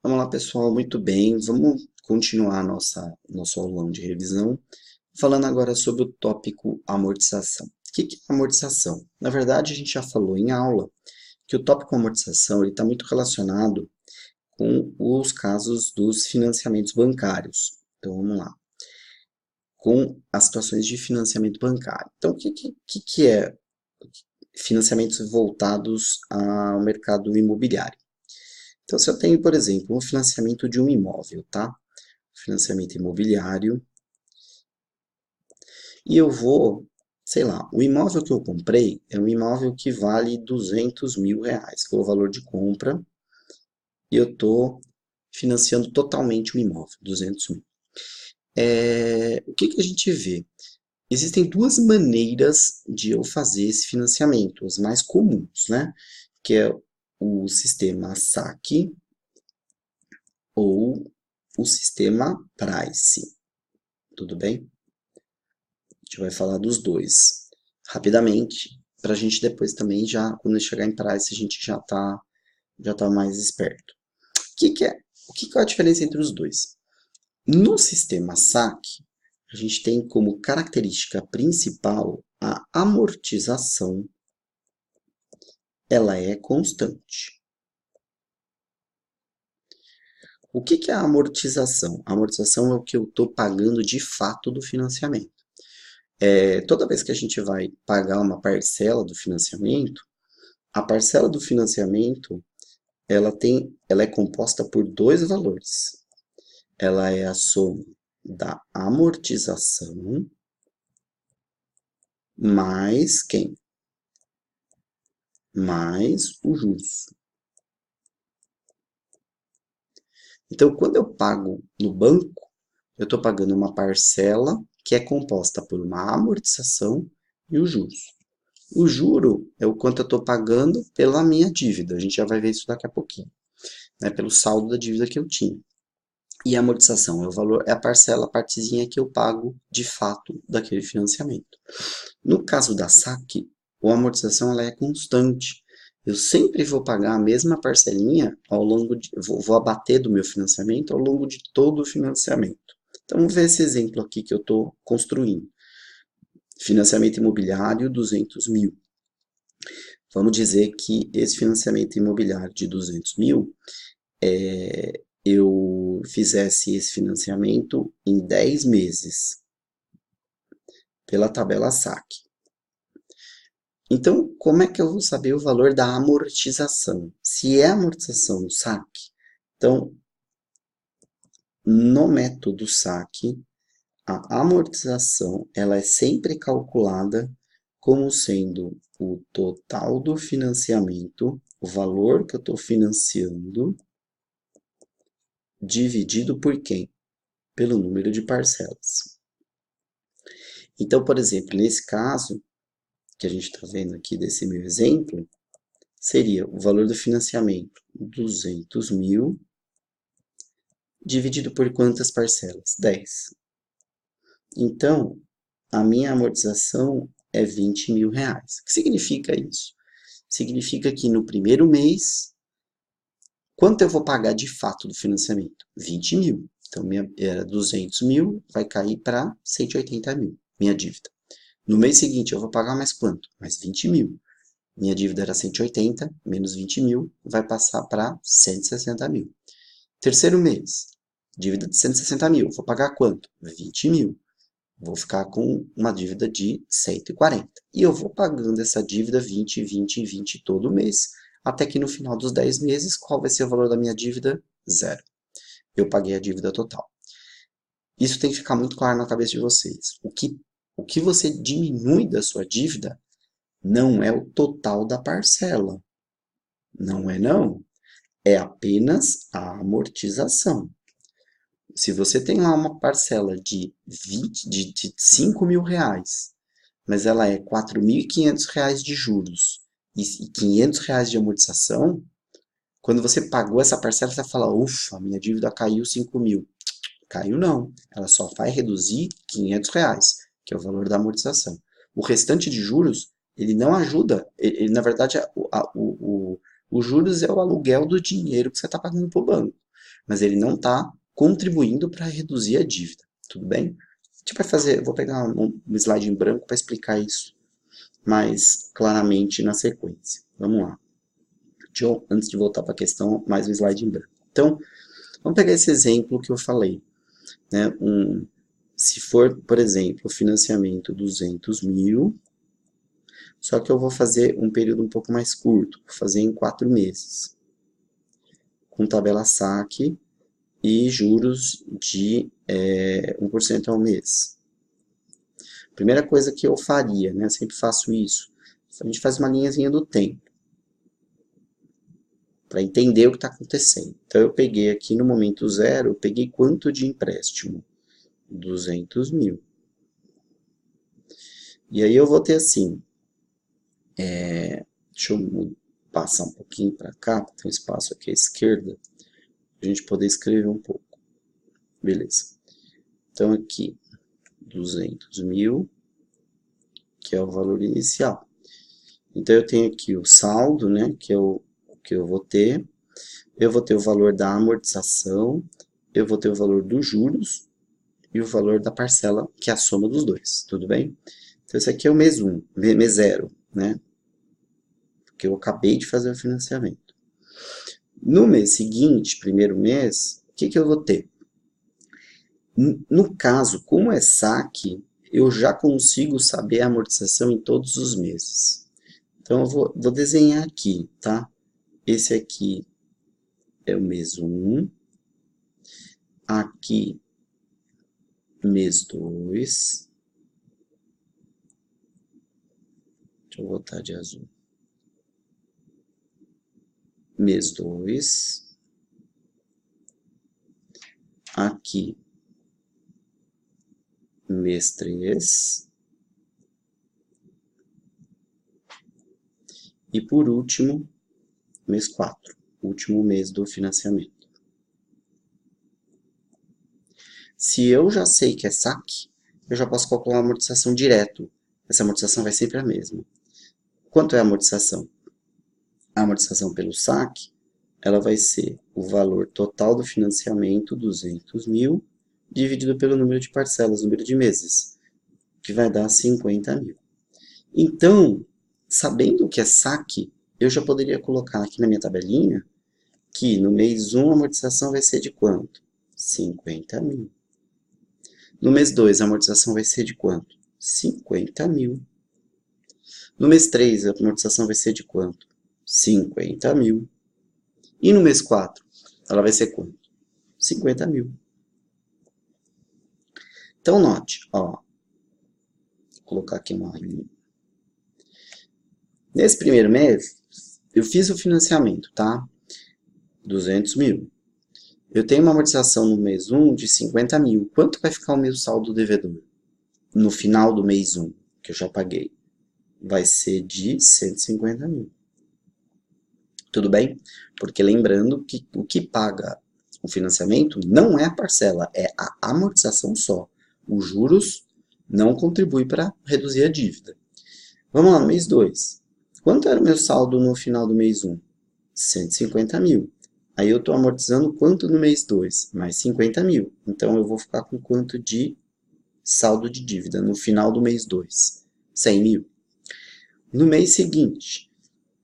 Vamos lá, pessoal, muito bem. Vamos continuar nosso aulão de revisão, falando agora sobre o tópico amortização. O que é amortização? Na verdade, a gente já falou em aula que o tópico amortização está muito relacionado com os casos dos financiamentos bancários. Então, vamos lá. Com as situações de financiamento bancário. Então, o que é financiamentos voltados ao mercado imobiliário? Então, se eu tenho, por exemplo, um financiamento de um imóvel, tá? Financiamento imobiliário, e eu vou, sei lá, o imóvel que eu comprei é um imóvel que vale R$ 200.000, que é o valor de compra, e eu estou financiando totalmente o imóvel, 200 mil. O que a gente vê? Existem duas maneiras de eu fazer esse financiamento, as mais comuns, né? Que é o sistema saque ou o sistema price, tudo bem? A gente vai falar dos dois rapidamente, para a gente depois também já, quando chegar em price, a gente já tá mais esperto. O que é a diferença entre os dois? No sistema saque, a gente tem como característica principal a amortização, ela é constante. O que é a amortização? A amortização é o que eu estou pagando de fato do financiamento. Toda vez que a gente vai pagar uma parcela do financiamento, a parcela do financiamento ela é composta por dois valores. Ela é a soma da amortização mais quem? Mais os juros. Então, quando eu pago no banco, eu estou pagando uma parcela que é composta por uma amortização e os juros. O juro é o quanto eu estou pagando pela minha dívida. A gente já vai ver isso daqui a pouquinho, né? Pelo saldo da dívida que eu tinha. E a amortização é o valor, é a parcela, a partezinha que eu pago de fato daquele financiamento. No caso da saque, a amortização ela é constante. Eu sempre vou pagar a mesma parcelinha ao longo de, vou abater do meu financiamento ao longo de todo o financiamento. Então, vamos ver esse exemplo aqui que eu estou construindo. Financiamento imobiliário, 200 mil. Vamos dizer que esse financiamento imobiliário de 200 mil, eu fizesse esse financiamento em 10 meses, pela tabela saque. Então, como é que eu vou saber o valor da amortização? Se é amortização no saque, então, no método saque, a amortização ela é sempre calculada como sendo o total do financiamento, o valor que eu estou financiando, dividido por quem? Pelo número de parcelas. Então, por exemplo, nesse caso, que a gente está vendo aqui desse meu exemplo, seria o valor do financiamento, 200 mil, dividido por quantas parcelas? 10. Então, a minha amortização é R$ 20.000. O que significa isso? Significa que no primeiro mês, quanto eu vou pagar de fato do financiamento? 20 mil. Então, era 200 mil, vai cair para 180 mil, minha dívida. No mês seguinte, eu vou pagar mais quanto? Mais 20 mil. Minha dívida era 180, menos 20 mil, vai passar para 160 mil. Terceiro mês, dívida de 160 mil, vou pagar quanto? 20 mil. Vou ficar com uma dívida de 140. E eu vou pagando essa dívida 20, 20, 20 todo mês, até que no final dos 10 meses, qual vai ser o valor da minha dívida? Zero. Eu paguei a dívida total. Isso tem que ficar muito claro na cabeça de vocês. O que você diminui da sua dívida não é o total da parcela. Não é não. É apenas a amortização. Se você tem lá uma parcela de 5 mil reais, mas ela é 4.500 reais de juros e 500 reais de amortização, quando você pagou essa parcela, você vai falar, ufa, minha dívida caiu 5 mil. Caiu não, ela só vai reduzir 500 reais, que é o valor da amortização. O restante de juros, ele não ajuda, na verdade, o juros é o aluguel do dinheiro que você está pagando para o banco. mas ele não está contribuindo para reduzir a dívida, tudo bem? A gente vai fazer, vou pegar um slide em branco para explicar isso mais claramente na sequência. Vamos lá. Antes de voltar para a questão, mais um slide em branco. Então, vamos pegar esse exemplo que eu falei, né? Se for, por exemplo, financiamento 200 mil, só que eu vou fazer um período um pouco mais curto, vou fazer em 4 meses, com tabela saque e juros de 1% ao mês. Primeira coisa que eu faria, né? Eu sempre faço isso, a gente faz uma linhazinha do tempo, para entender o que está acontecendo. Então, eu peguei aqui no momento zero, eu peguei quanto de empréstimo? 200 mil. E aí eu vou ter assim, deixa eu passar um pouquinho para cá, tem um espaço aqui à esquerda, para a gente poder escrever um pouco. Beleza. Então, aqui, 200 mil, que é o valor inicial. Então, eu tenho aqui o saldo, né, que eu vou ter o valor da amortização, eu vou ter o valor dos juros e o valor da parcela, que é a soma dos dois, tudo bem? Então, esse aqui é o mês 1, mês 0, né? Porque eu acabei de fazer o financiamento. No mês seguinte, primeiro mês, o que eu vou ter? No caso, como é saque, eu já consigo saber a amortização em todos os meses. Então, eu vou desenhar aqui, tá? Esse aqui é o mês 1. Aqui, mês 2. Deixa eu botar de azul. Mês 2. Aqui, mês 3. E por último, mês 4. Último mês do financiamento. Se eu já sei que é saque, eu já posso calcular a amortização direto. Essa amortização vai sempre a mesma. Quanto é a amortização? A amortização pelo saque, ela vai ser o valor total do financiamento, 200 mil, dividido pelo número de parcelas, número de meses, que vai dar 50 mil. Então, sabendo que é saque, eu já poderia colocar aqui na minha tabelinha que no mês 1 a amortização vai ser de quanto? 50 mil. No mês 2 a amortização vai ser de quanto? 50 mil. No mês 3 a amortização vai ser de quanto? 50 mil. E no mês 4 ela vai ser quanto? 50 mil. Então note, ó, vou colocar aqui uma linha. Nesse primeiro mês, eu fiz o financiamento, tá? 200 mil. Eu tenho uma amortização no mês 1 de 50 mil. Quanto vai ficar o meu saldo devedor? No final do mês 1, que eu já paguei. Vai ser de 150 mil. Tudo bem? Porque lembrando que o que paga o financiamento não é a parcela, é a amortização só. Os juros não contribuem para reduzir a dívida. Vamos lá, no mês 2. Quanto era o meu saldo no final do mês 1? 150 mil. Aí eu estou amortizando quanto no mês 2? Mais 50 mil. Então, eu vou ficar com quanto de saldo de dívida no final do mês 2? 100 mil. No mês seguinte,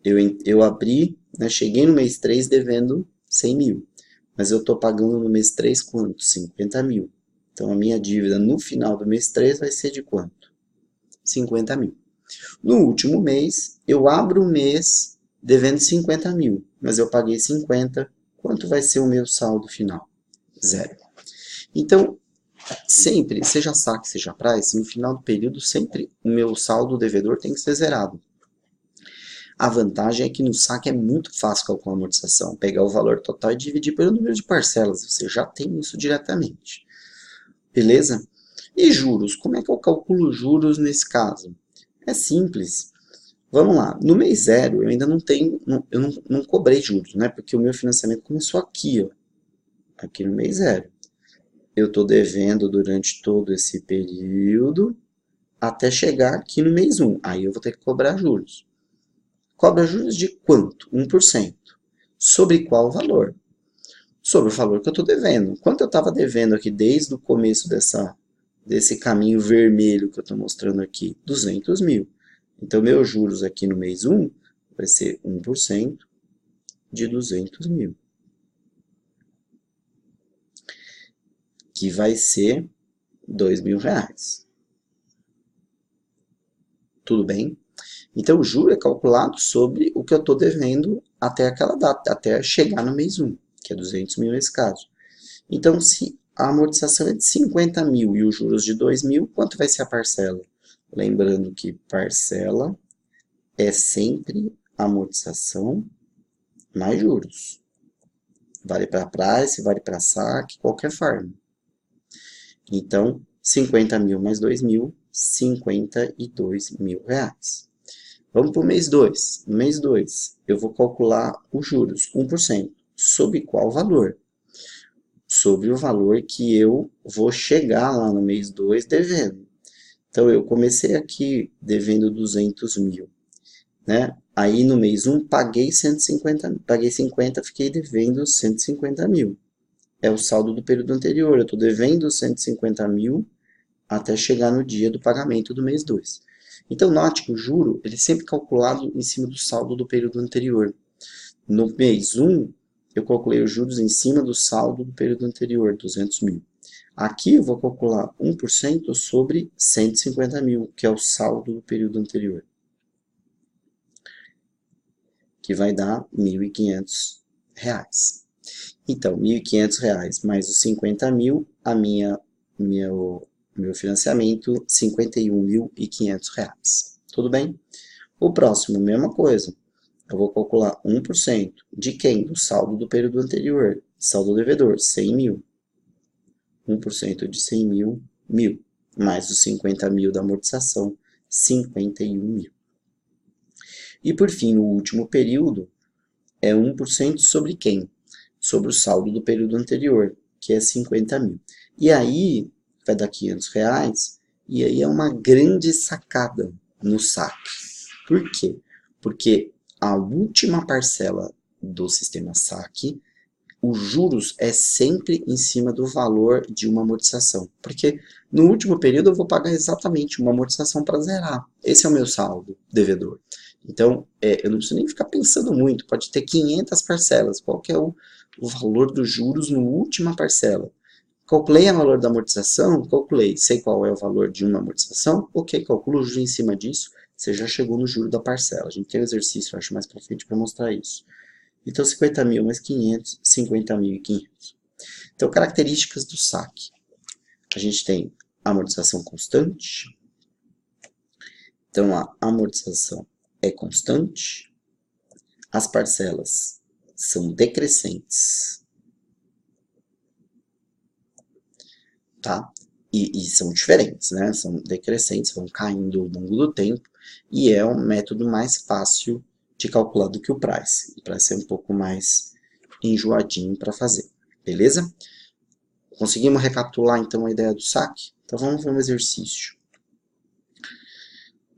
eu abri, né, cheguei no mês 3 devendo 100 mil. Mas eu estou pagando no mês 3 quanto? 50 mil. Então, a minha dívida no final do mês 3 vai ser de quanto? 50 mil. No último mês, eu abro o mês devendo 50 mil, mas eu paguei 50. Quanto vai ser o meu saldo final? 0. Então, sempre, seja saque, seja price, no final do período, sempre o meu saldo devedor tem que ser zerado. A vantagem é que no saque é muito fácil calcular a amortização. Pegar o valor total e dividir pelo número de parcelas. Você já tem isso diretamente. Beleza? E juros? Como é que eu calculo juros nesse caso? É simples. Vamos lá. No mês 0, eu ainda não tenho, eu não cobrei juros, né? Porque o meu financiamento começou aqui, ó. Aqui no mês 0. Eu estou devendo durante todo esse período até chegar aqui no mês 1. Aí eu vou ter que cobrar juros. Cobra juros de quanto? 1%. Sobre qual valor? sobre o valor que eu estou devendo. Quanto eu estava devendo aqui desde o começo desse caminho vermelho que eu estou mostrando aqui? 200 mil. Então, meus juros aqui no mês 1 vai ser 1% de 200 mil. Que vai ser R$ 2.000. Tudo bem? Então, o juro é calculado sobre o que eu estou devendo até aquela data, até chegar no mês 1, que é 200 mil nesse caso. Então, se a amortização é de 50 mil e os juros de 2 mil, quanto vai ser a parcela? Lembrando que parcela é sempre amortização mais juros. Vale para price, vale para saque, qualquer forma. Então, 50 mil mais 2 mil, 52 mil reais. Vamos para o mês 2. No mês 2, eu vou calcular os juros, 1%. Sobre qual valor? Sobre o valor que eu vou chegar lá no mês 2 devendo. Então, eu comecei aqui devendo 200 mil, né? Aí, no mês 1, paguei 150, paguei 50, fiquei devendo 150 mil. É o saldo do período anterior. Eu estou devendo 150 mil até chegar no dia do pagamento do mês 2. Então, note que o juro ele é sempre calculado em cima do saldo do período anterior. No mês 1, eu calculei os juros em cima do saldo do período anterior, 200 mil. Aqui eu vou calcular 1% sobre 150 mil, que é o saldo do período anterior, que vai dar R$ 1.500. Então, R$ 1.500 mais os 50 mil, meu financiamento, R$ 51.500. Tudo bem? O próximo, mesma coisa. Eu vou calcular 1% de quem? Do saldo do período anterior. Saldo devedor, 100 mil. 1% de 100 mil, 1.000. Mais os 50 mil da amortização, 51 mil. E por fim, o último período é 1% sobre quem? Sobre o saldo do período anterior, que é 50 mil. E aí, vai dar R$ 500, e aí é uma grande sacada no saque. Por quê? Porque a última parcela do sistema saque, os juros é sempre em cima do valor de uma amortização. Porque no último período eu vou pagar exatamente uma amortização para zerar. Esse é o meu saldo devedor. Então, eu não preciso nem ficar pensando muito. Pode ter 500 parcelas. Qual que é o valor dos juros na última parcela? Calculei o valor da amortização? Calculei. Sei qual é o valor de uma amortização? Ok, calculo o juro em cima disso. Você já chegou no juro da parcela. A gente tem um exercício, eu acho, mais para frente para mostrar isso. Então, 50 mil mais 500, 50.500. Então, características do saque. A gente tem amortização constante. Então, a amortização é constante. As parcelas são decrescentes. Tá? E são diferentes, né? São decrescentes, vão caindo ao longo do tempo. E é um método mais fácil de calcular do que o price. O price é um pouco mais enjoadinho para fazer, beleza? Conseguimos recapitular então a ideia do saque? Então vamos ver um exercício.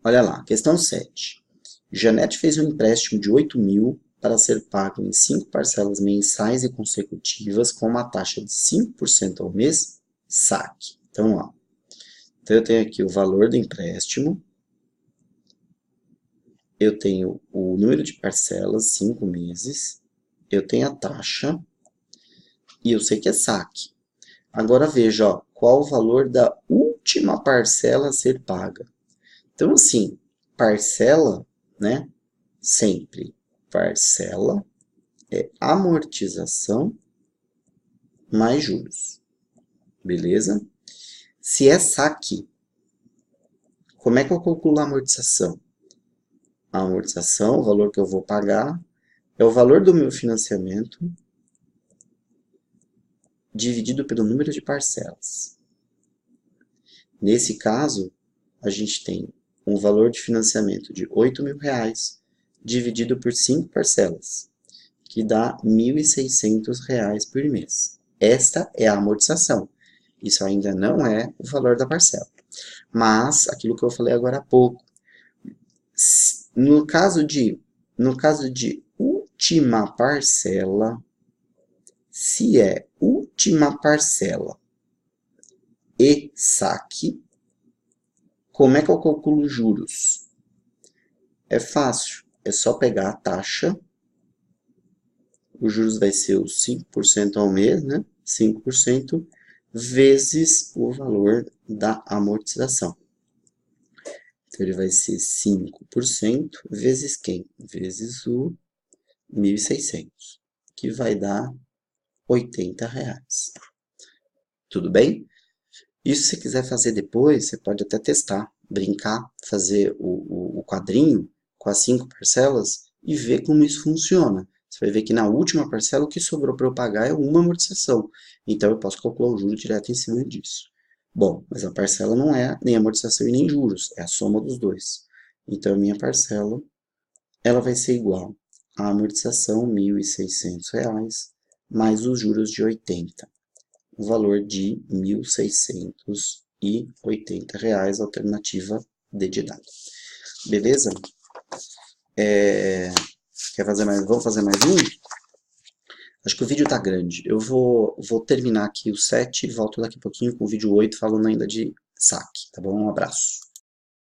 Olha lá, questão 7. Janete fez um empréstimo de 8 mil para ser pago em 5 parcelas mensais e consecutivas com uma taxa de 5% ao mês, saque. Então, ó, então eu tenho aqui o valor do empréstimo, eu tenho o número de parcelas, 5 meses, eu tenho a taxa e eu sei que é saque. Agora veja, ó, qual o valor da última parcela a ser paga. Então, assim, parcela, né? Sempre parcela é amortização mais juros. Beleza? Se é saque, como é que eu calculo a amortização? A amortização, o valor que eu vou pagar, é o valor do meu financiamento dividido pelo número de parcelas. Nesse caso, a gente tem um valor de financiamento de R$ 8.000 dividido por 5 parcelas, que dá R$ 1.600 por mês. Esta é a amortização. Isso ainda não é o valor da parcela. Mas, aquilo que eu falei agora há pouco, no caso de última parcela, Se é última parcela e saque, como é que eu calculo os juros? É fácil, é só pegar a taxa, os juros vai ser os 5% ao mês, né? 5% vezes o valor da amortização. Então, ele vai ser 5% vezes quem? Vezes o 1.600, que vai dar R$ 80. Tudo bem? Isso, se você quiser fazer depois, você pode até testar, brincar, fazer o quadrinho com as 5 parcelas e ver como isso funciona. Você vai ver que na última parcela o que sobrou para eu pagar é uma amortização. Então eu posso calcular o juro direto em cima disso. Bom, mas a parcela não é nem amortização e nem juros, é a soma dos dois. Então a minha parcela ela vai ser igual à amortização R$ 1.600 mais os juros de 80. O valor de R$ 1.680, alternativa D de dado. Beleza? Quer fazer mais? Vamos fazer mais um? Acho que o vídeo tá grande. Eu vou terminar aqui o 7 e volto daqui a pouquinho com o vídeo 8 falando ainda de saque, tá bom? Um abraço.